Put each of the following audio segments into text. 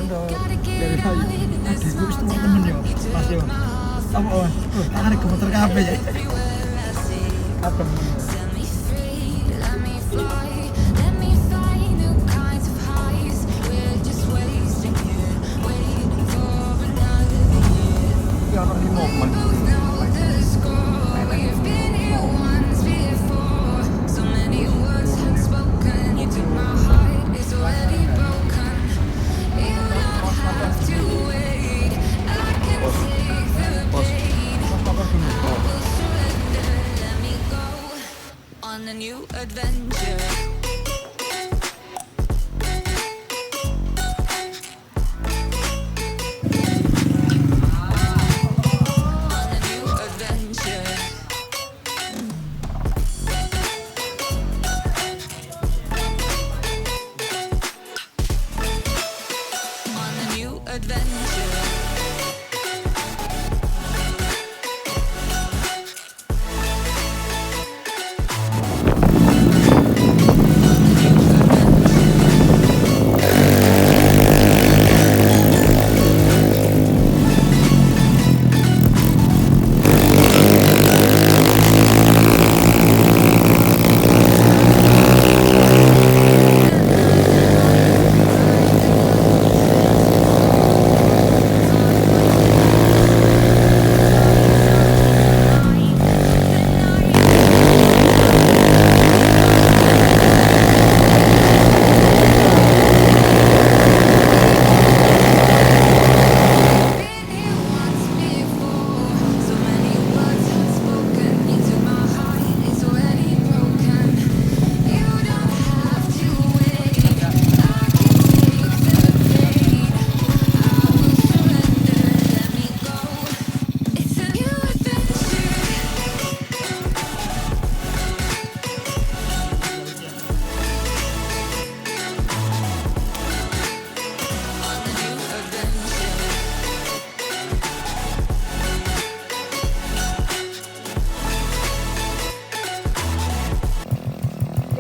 Rondo dari Bayu. Ada wis teman-teman yo. Pas yo. Apa on? Tarik ke motor kabeh ya. Adem. Ya orang di momen. On a new adventure. On a new adventure. On a new adventure.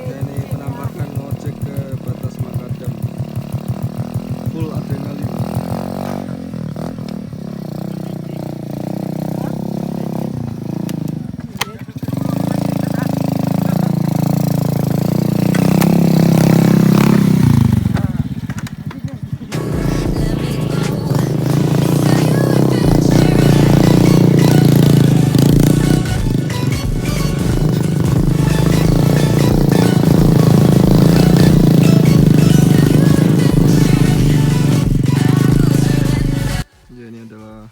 Ini penampakan ojek ke Batas Makadam, full adrenalin. Ya, ini adalah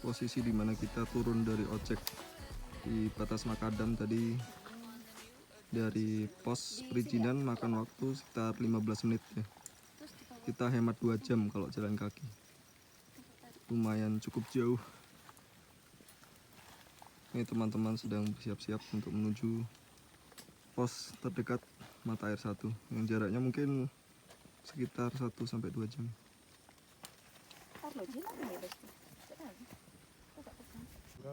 posisi di mana kita turun dari ojek di Batas Makadam tadi. Dari pos perizinan makan waktu sekitar 15 menit ya. Kita hemat 2 jam kalau jalan kaki. Lumayan cukup jauh. Ini teman-teman sedang bersiap-siap untuk menuju pos terdekat Mata Air 1 yang jaraknya mungkin sekitar 1-2 jam.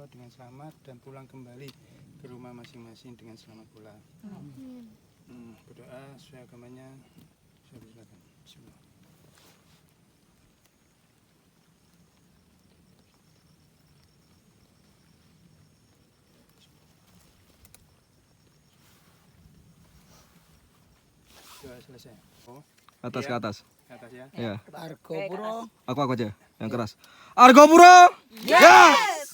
Dengan selamat dan pulang kembali ke rumah masing-masing dengan selamat pula. Berdoa sesuai agamanya. Silakan. Bismillah. Doa selesai. Oh, Atas iya. ke atas. Ke atas ya. Ya. Argo Puro. Aku aja yang keras. Argo Puro. Yes.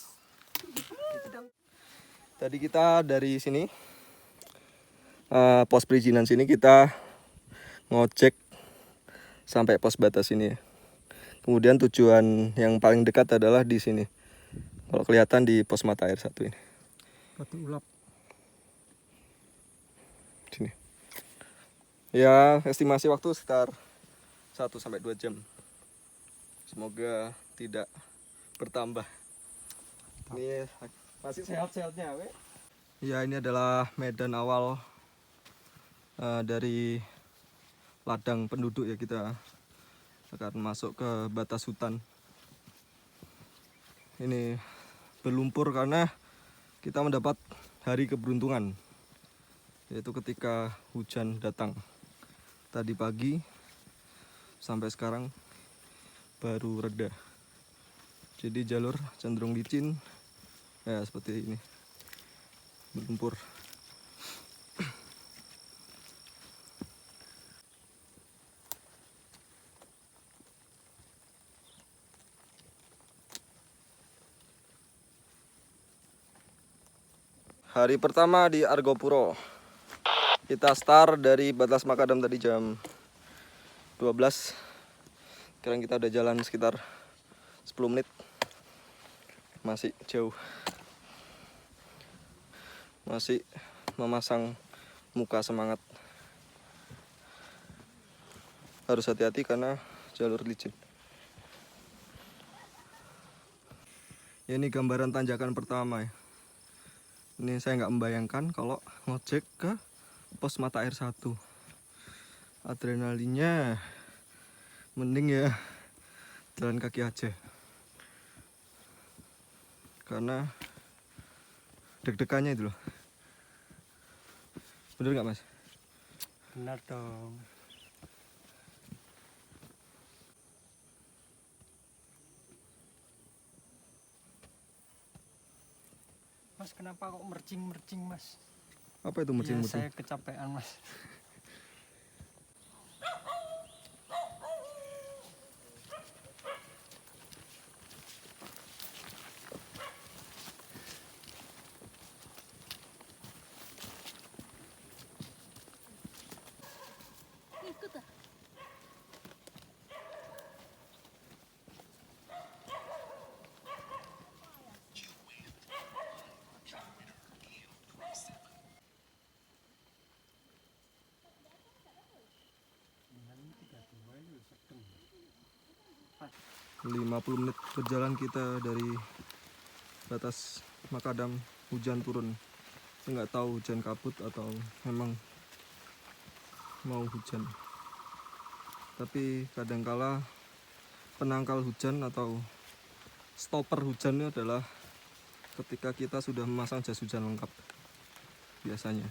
Tadi kita dari sini pos perizinan sini kita ngojek sampai pos batas ini ya. Kemudian tujuan yang paling dekat adalah di sini. Kalau kelihatan di pos Mata Air 1 ini. Batu ulap. Sini. Ya, estimasi waktu sekitar 1-2 jam. Semoga tidak bertambah. Ini masih sehat-sehatnya, we. Ya, ini adalah medan awal dari ladang penduduk ya. Kita akan masuk ke batas hutan. Ini berlumpur karena kita mendapat hari keberuntungan, yaitu ketika hujan datang tadi pagi sampai sekarang baru reda. Jadi jalur cenderung licin, ya seperti ini, berlumpur. Hari pertama di Argopuro. Kita start dari Batas Makadam tadi jam 12. Sekarang kita udah jalan sekitar 10 menit. Masih jauh. Masih memasang muka semangat. Harus hati-hati karena jalur licin. Ya, ini gambaran tanjakan pertama ya. Ini saya nggak membayangkan kalau ngojek ke pos mata air 1. Adrenalinnya mending ya jalan kaki aja. Karena deg-degannya itu loh. Bener nggak Mas? Benar dong. Mas, kenapa kok mercing-mercing, Mas? Apa itu Ya, mercing-mercing? saya kecapean, Mas. Lima 50 menit berjalan kita dari Batas Makadam, hujan turun. Saya nggak tahu hujan kabut atau memang mau hujan. Tapi kadangkala penangkal hujan atau stopper hujan ini adalah ketika kita sudah memasang jas hujan lengkap biasanya.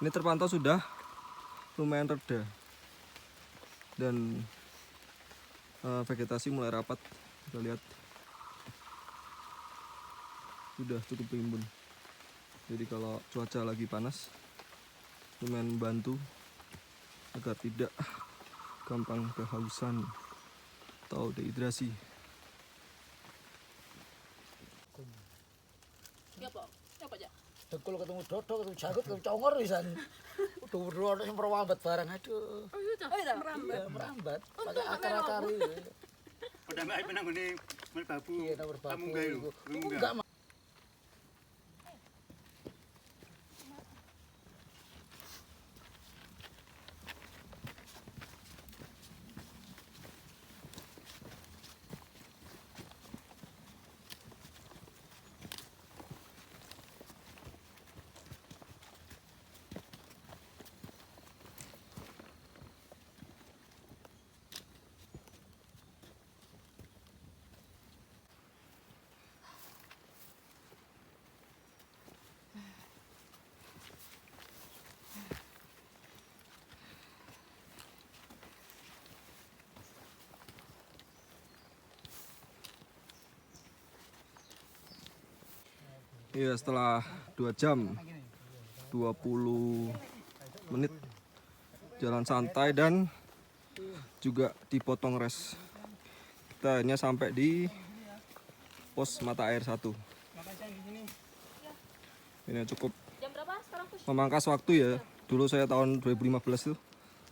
Ini terpantau sudah lumayan reda dan vegetasi mulai rapat. Kita lihat sudah cukup rimbun. Jadi kalau cuaca lagi panas lumayan membantu agar tidak gampang kehausan atau dehidrasi. Dekul ketemu dodok, ketemu jagut, ketemu congor pisan. Udah berdua yang merambat barang, aduh. Oh iya dah, merambat. Iya, merambat. Pakai akar-akar itu. Udah mbak pernah ngene merbabu. Iya, nomor babu. Kamu enggak itu? Enggak, Mas. Iya, setelah 2 jam 20 menit jalan santai dan juga dipotong res, kita hanya sampai di pos mata air 1. Ini cukup memangkas waktu ya. Dulu saya tahun 2015 tuh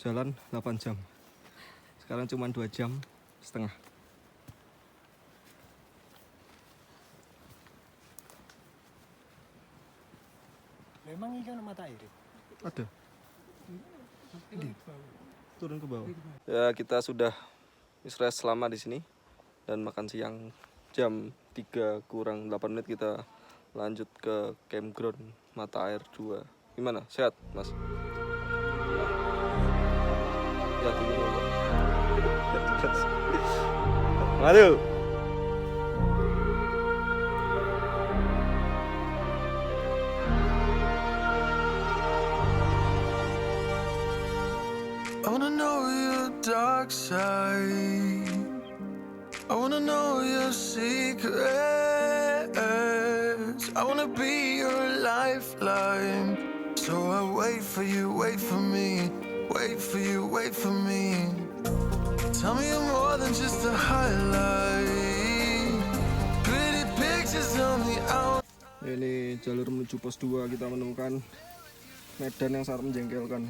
jalan 8 jam, sekarang cuma 2 jam setengah. Memang ikan mata air. Ada. Turun ke bawah. Ya, kita sudah istirahat selama di sini dan makan siang jam 3 kurang 8 menit kita lanjut ke campground Mata Air 2. Gimana? Sehat, Mas? Ya, tinggi dulu. Maju. I wanna know your dark side. I wanna know your secrets. I wanna be your lifeline. So I wait for you, wait for me. Wait for you, wait for me. Tell me you're more than just a highlight. Pretty pictures on the out. Ini jalur menuju pos 2, kita menemukan medan yang sangat menjengkelkan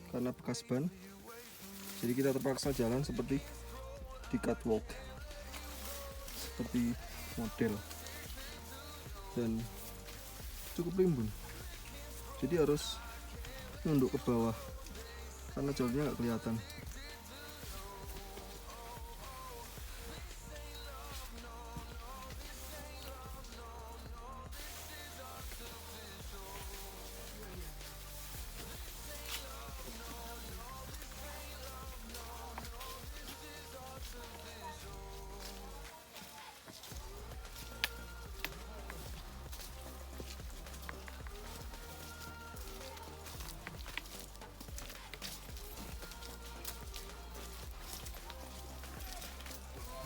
karena bekas ban. Jadi kita terpaksa jalan seperti di catwalk, seperti model, dan cukup rimbun. Jadi harus nunduk ke bawah karena jalurnya nggak kelihatan.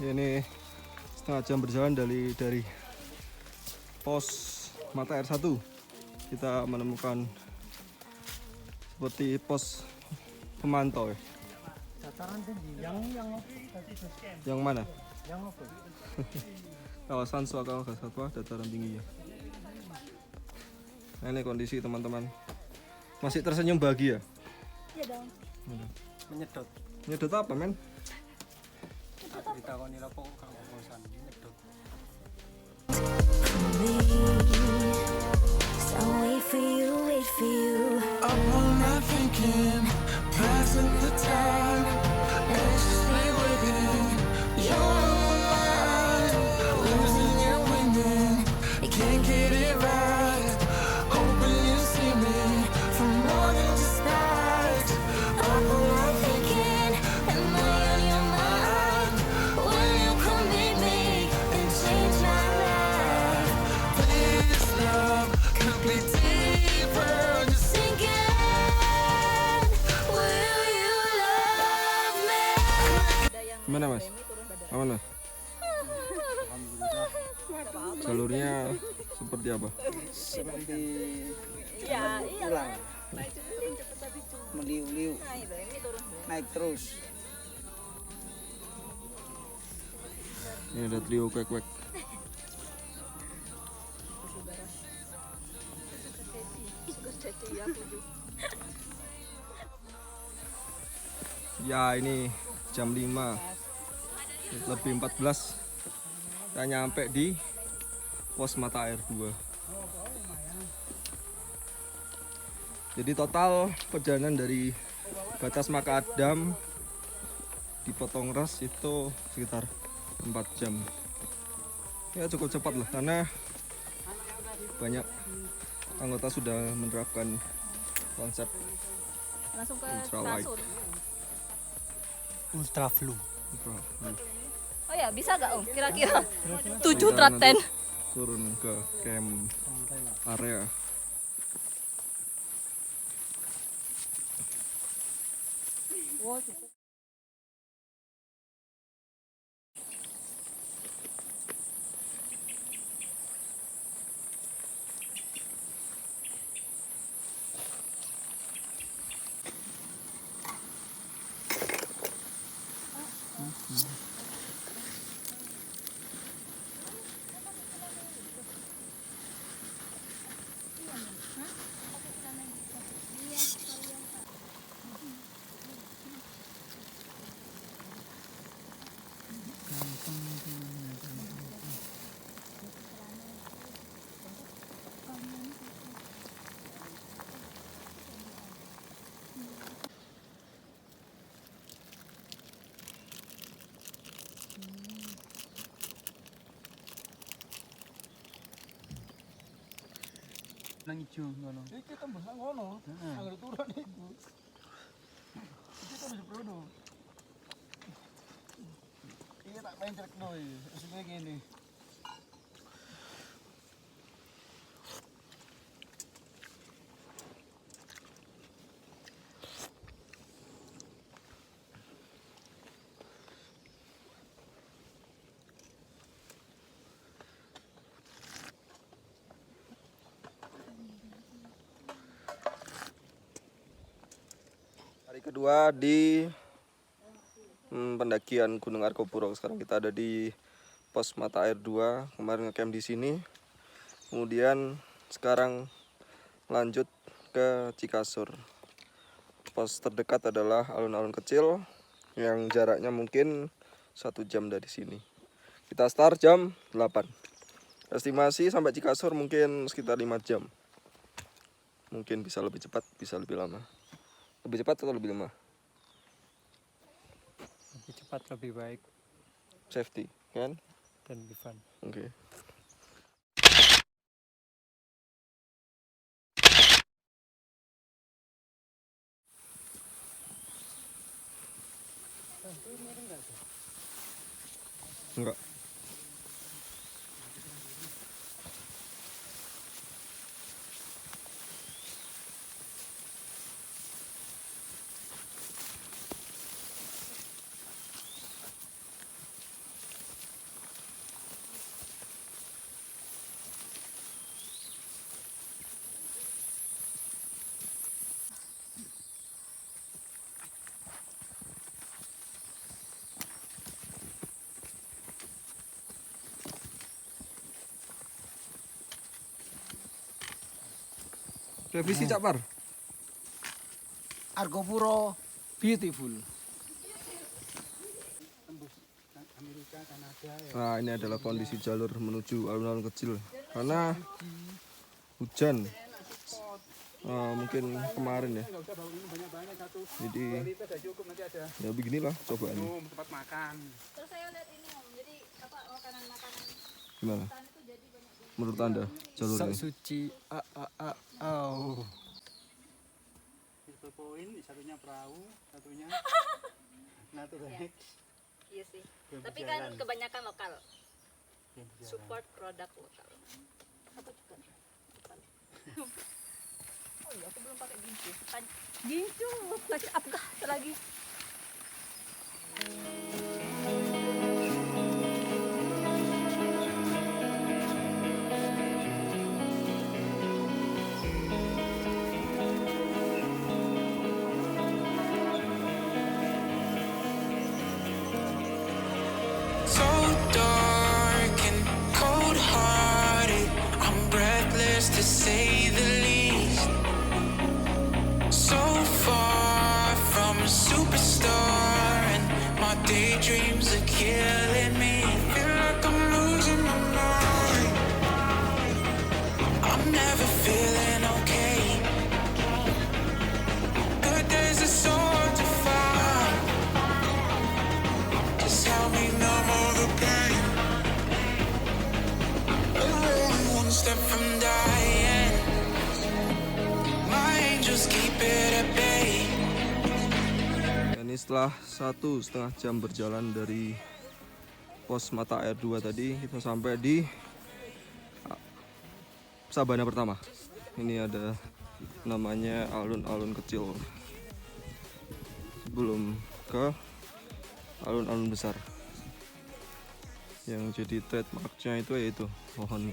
Ini setengah jam berjalan dari pos mata air 1. Kita menemukan seperti pos pemantau ya. Dataran tinggi Yang mana? yang apa? Kawasan Swaka Satwa dataran tinggi ya. Nah, ini kondisi teman-teman. Masih tersenyum bahagia? Iya dong. Menyedot. Nyedot apa men? Ditakoni lapo kang bosan menyedot. So wait for you. Up all night thinking, passing the time, anxiously waiting. You're on my mind, losing and winning. You can't get it right. Hoping you see me for more than just that. Up all night thinking, am I on your mind? Will you come meet me and change my life? This love could be deeper. Just Sinking, will you love me? Gimana mas? Mana? Jalurnya seperti apa? Seperti pulang meliu-liu naik terus. Ini ada trio kwek-kwek. Ya ini jam 5 lebih 14 kita nyampe di pos mata air 2. Jadi total perjalanan dari Batas Makadam di Potongras itu sekitar 4 jam. Ya cukup cepat lah karena banyak anggota sudah menerapkan konsep Langsung ke ultralight. Ultraflu. Oh ya, bisa gak Om? Kira-kira 7 Kita traten. nanti turun ke camp area. Nang ijo ngono. Iki tembus nang kono. Anggere turun iku. Iki tembus Bruno. Iki tak pencrekno iki. Maksudnya gini. kedua di pendakian Gunung Argopuro. Sekarang kita ada di pos mata air 2. Kemarin ngecamp di sini. Kemudian sekarang lanjut ke Cikasur. Pos terdekat adalah alun-alun kecil yang jaraknya mungkin 1 jam dari sini. Kita start jam 8. Estimasi sampai Cikasur mungkin sekitar 5 jam. Mungkin bisa lebih cepat, bisa lebih lama. Lebih cepat atau lebih lama? Lebih cepat lebih baik Safety, kan? dan lebih fun. Oke. Enggak. Revisi Cak Par. Argopuro beautiful. Tembus Amerika, Kanada ya. Nah, ini adalah kondisi jalur menuju alun-alun kecil karena hujan. Mungkin kemarin ya. Enggak usah bawa ini banyak-banyak, 1 Jadi 2 liter sudah cukup, nanti ada ya beginilah cobaannya. minum, tempat makan. Terus saya lihat ini Om, jadi apa makanan-makanan Gimana? hutan itu jadi banyak di Menurut Anda jalur ini? Suci. Oh. Triple point, satunya perahu, satunya Naturex. iya sih. Belum Tapi berjalan. kan kebanyakan lokal, Belum berjalan. support produk lokal. Apa juga? Lokal. Oh iya, aku belum pakai gincu. Gincu, touch up kah lagi? So dark and cold-hearted, I'm breathless to say the least. So far from a superstar, and my daydreams are killing me. Feel like I'm losing my mind. I'm never feeling okay. Good days are so hard to find. Just help me numb all the pain. I'm only one step from dying. My angels keep it at bay. Ini setelah 1,5 jam berjalan dari pos mata air 2 tadi, kita sampai di Sabana pertama. Ini ada namanya alun-alun kecil. Sebelum ke alun-alun besar. Yang jadi trademarknya itu yaitu pohon.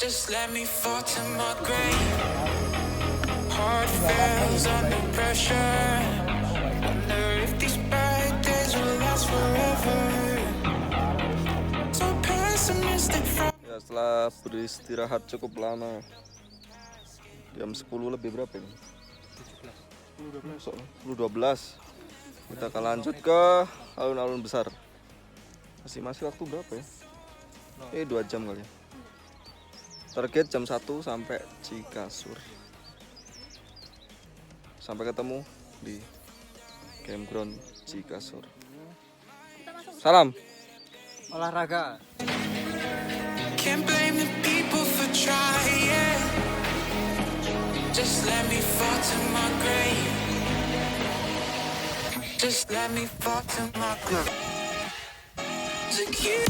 Just let me fall to my grave. Heart fails under pressure. Wonder if these bad days will last forever. So pessimistic from Ya, setelah beristirahat cukup lama, jam 10 lebih berapa ini? 10.12. Kita akan lanjut ke alun-alun besar. Masih waktu berapa ya? 2 jam kali ya. Target jam 1 sampai Cikasur. Sampai ketemu di campground Cikasur. Salam. Olahraga. Can't blame the people for trying. Just let me fall to my grave. Just let me fall to my grave. To you.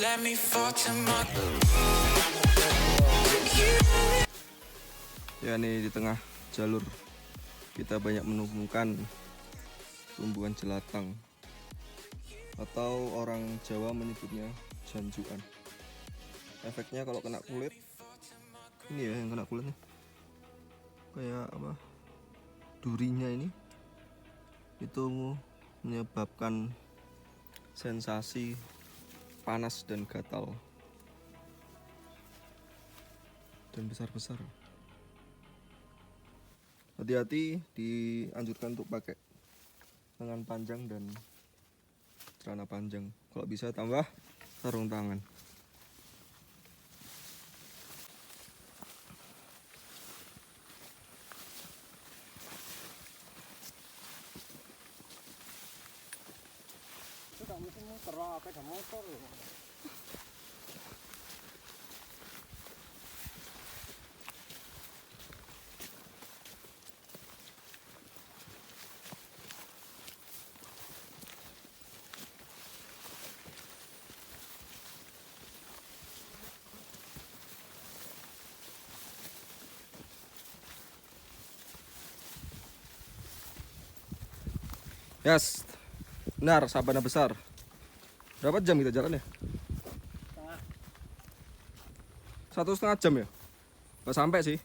let me fall to my. Ya nih di tengah jalur kita banyak menemukan tumbuhan jelatang atau orang Jawa menyebutnya janjuan. Efeknya kalau kena kulit, ini ya yang kena kulitnya kayak apa, durinya ini itu menyebabkan sensasi panas dan gatal dan besar-besar. Hati-hati, dianjurkan untuk pakai lengan panjang dan celana panjang. Kalau bisa tambah sarung tangan. Yes, benar, sabana besar. Berapa jam kita jalan ya? 1,5 jam ya? Gak sampai sih.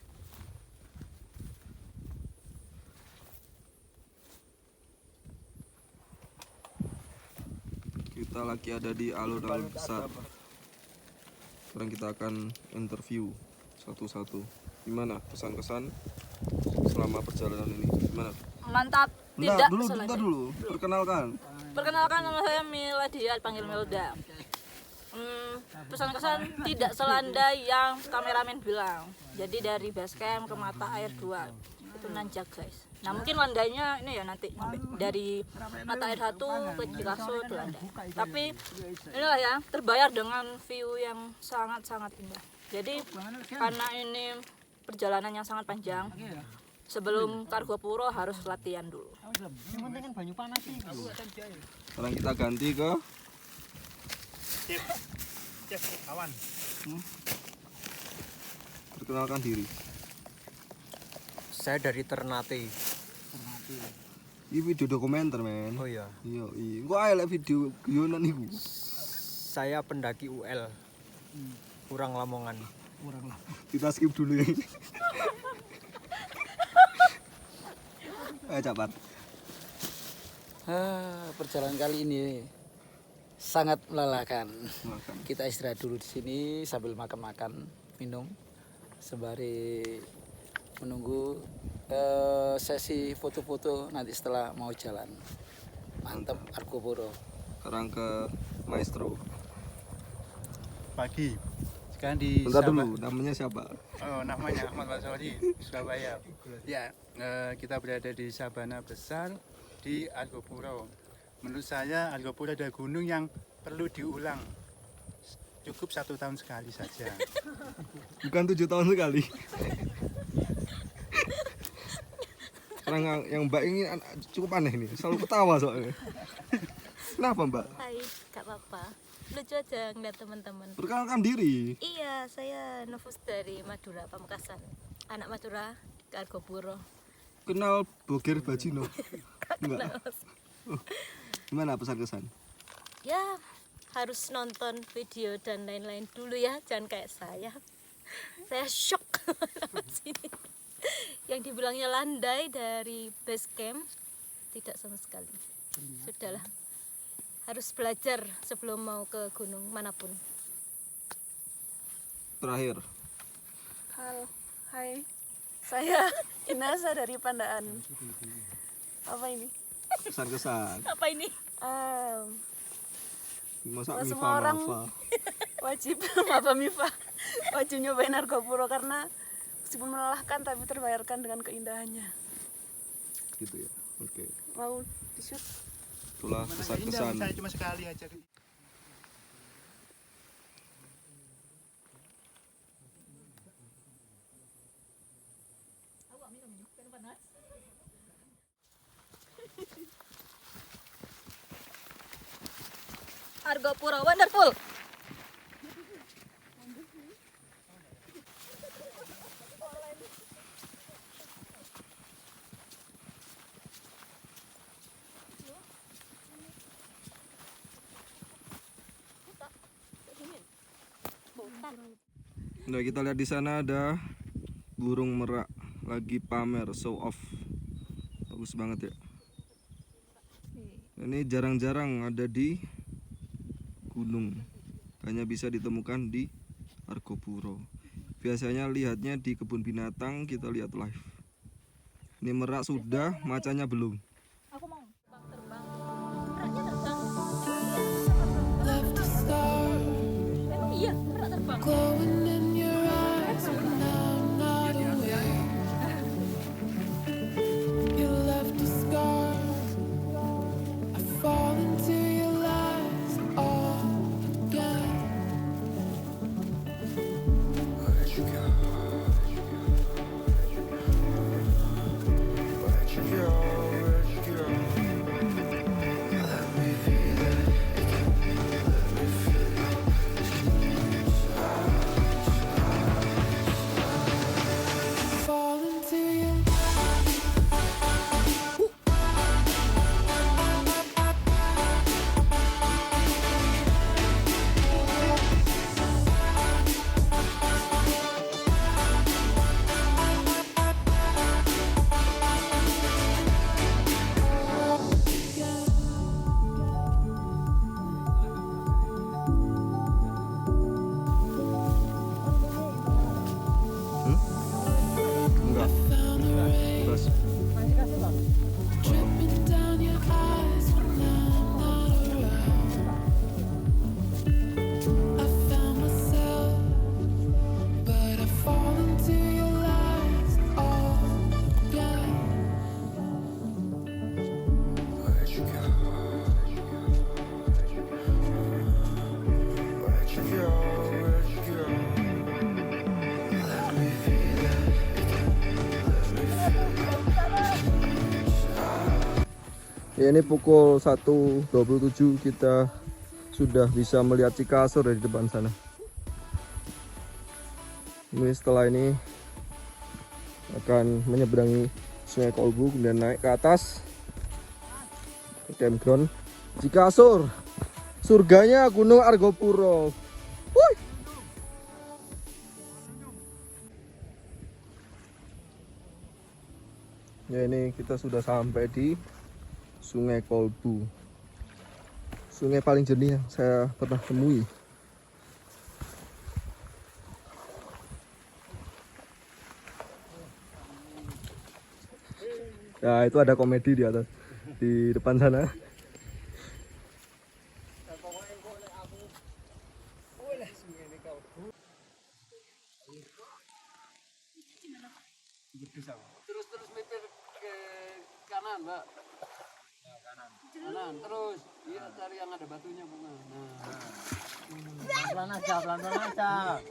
Kita lagi ada di alun-alun besar. Sekarang kita akan interview satu-satu. Gimana kesan-kesan selama perjalanan ini? Gimana? Mantap. Bentar, Tidak dulu. Perkenalkan. Perkenalkan, nama saya Miladia, panggil Melda. Pesan-kesan tidak selandai yang kameramen bilang. Jadi dari base camp ke mata air 2 itu nanjak guys. Nah mungkin landainya ini ya nanti dari mata air 1 ke Cikaso itu landai. Tapi inilah ya, terbayar dengan view yang sangat-sangat indah. Jadi karena ini perjalanan yang sangat panjang, sebelum Kargopuro harus latihan dulu. Sekarang kita ganti ke Awan. perkenalkan diri. Saya dari Ternate. Ini video dokumenter men. Oh iya. Iya. Kok ae lek video guyonan iku. Saya pendaki UL. Kurang Lamongan. Kita skip dulu ya. Ayo cepat. Perjalanan kali ini sangat melelahkan. Makan. Kita istirahat dulu di sini sambil makan-makan, minum sembari menunggu sesi foto-foto nanti setelah mau jalan. Mantap Kargopuro. Sekarang ke Maestro. Pagi. Sekarang di Bentar dulu, namanya siapa? Oh, namanya Ahmad Basori, Surabaya. Ya, kita berada di sabana besar di Kargopuro. Menurut saya Kargopuro adalah gunung yang perlu diulang. Cukup 1 tahun sekali saja. Bukan 7 tahun sekali. Orang yang Mbak ini cukup aneh nih, selalu ketawa soalnya. Kenapa Mbak? Hai, gak apa-apa. Lucu aja ngeliat teman-teman. Perkenalkan diri. Iya, saya Novus dari Madura, Pamekasan. Anak Madura, Kargopuro. Kenal Boger Bajino? Enggak. Oh. Gimana pesan kesan? Ya, harus nonton video dan lain-lain dulu ya, jangan kayak saya. Saya shock sama sini. Yang dibilangnya landai dari base camp, tidak sama sekali. Sudahlah, harus belajar sebelum mau ke gunung manapun. Terakhir. Halo, hai. Saya Inasa dari Pandaan. Apa ini? Kesan-kesan. Apa ini? Masa Semua Mifa orang Mafa. wajib apa Mifa? Wajib nyobain Kargopuro karena meskipun melelahkan tapi terbayarkan dengan keindahannya. Gitu ya. Oke. Mau di-shoot? Itulah kesan-kesan. Saya cuma sekali aja. Kargopuro wonderful. Nah, kita lihat di sana ada burung merak lagi pamer, show off. Bagus banget ya. Ini jarang-jarang ada di gunung. Hanya bisa ditemukan di Argopuro. Biasanya lihatnya di kebun binatang, kita lihat live. Ini merak sudah, macannya belum. Aku mau terbang. Meraknya terbang. Left a star Emang iya, merak terbang. glowing in your eyes when I'm not aware. You left a scar. I fall into your lies all again. Where'd you go? Where'd you go? Where'd you go? Let me feel it. Let me feel it. Fall into your Enggak. found the rain Bas. dripping down your eyes when I'm not around. I found myself, but I fall into your lies all again. Where'd you go? Where'd you go? Where'd you go? Let me feel it. Let me feel it. Ya, ini pukul 1.27, kita sudah bisa melihat Cikasur dari depan sana. Ini setelah ini akan menyeberangi Sungai Kolbu, kemudian naik ke atas ke campground Cikasur, surganya Gunung Argopuro. Wuih. Ya, ini kita sudah sampai di Sungai Kolbu, sungai paling jernih yang saya pernah temui. Nah, itu ada komedi di atas, di depan sana. Terus mipir ke kanan, Mbak. Kanan terus. Iya, cari yang ada batunya, bunga. Nah. Pelan-pelan aja.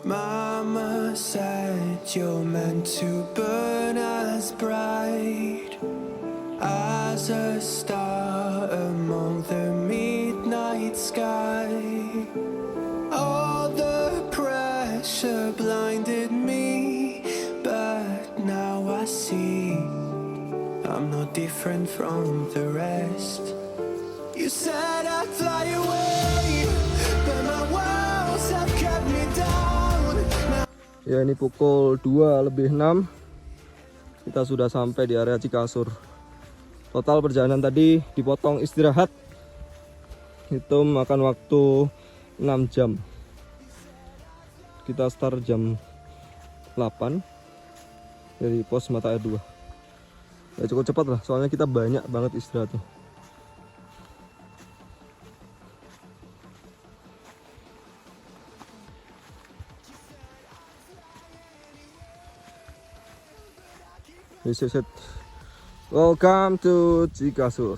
Mama said you're meant to burn as bright as a star among the midnight sky. All the pressure blinded me, but now I see I'm no different from the rest. You said I'd fly away, but my walls have kept me down. Ya, ini pukul 2:06, kita sudah sampai di area Cikasur. Total perjalanan tadi dipotong istirahat, itu makan waktu 6 jam. Kita start jam 8 dari pos Mata Air 2. Ya, cukup cepat lah, soalnya kita banyak banget istirahatnya. This is it. Welcome to Cikasur.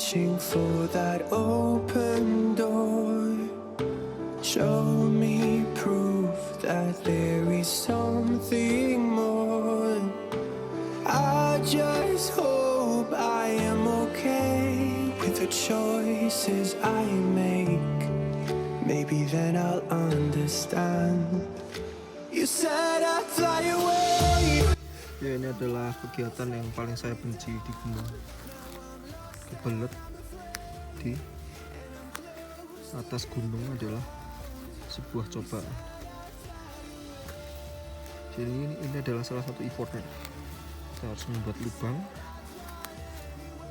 reaching for that open door. Show me proof that there is something more. I just hope I am okay with the choices I make. Maybe then I'll understand. You said I'd fly away. Ya, ini adalah kegiatan yang paling saya benci di gunung. Kebelet di atas gunung adalah sebuah cobaan. Jadi ini adalah salah satu effortnya. Kita harus membuat lubang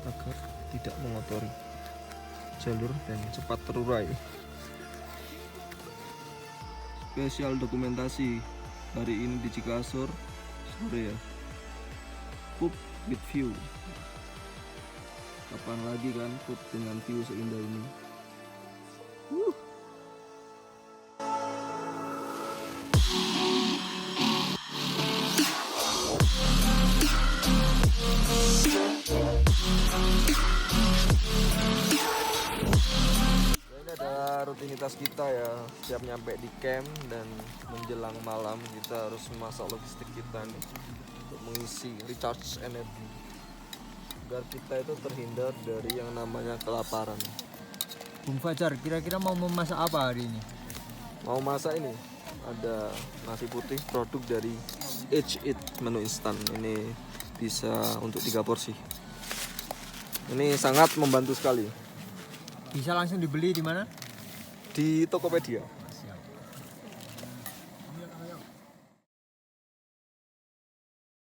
agar tidak mengotori jalur dan cepat terurai. Spesial dokumentasi hari ini di Cikasur sore ya. Pup with view. Kapan lagi kan pup dengan view seindah ini. Ini adalah rutinitas kita ya, siap nyampe di camp dan menjelang malam kita harus memasak logistik kita nih untuk mengisi recharge energi agar kita itu terhindar dari yang namanya kelaparan. Bung Fajar, kira-kira mau memasak apa hari ini? Mau masak ini ada nasi putih produk dari H-Eat menu instan. Ini bisa untuk 3 porsi. Ini sangat membantu sekali. Bisa langsung dibeli di mana? Di Tokopedia.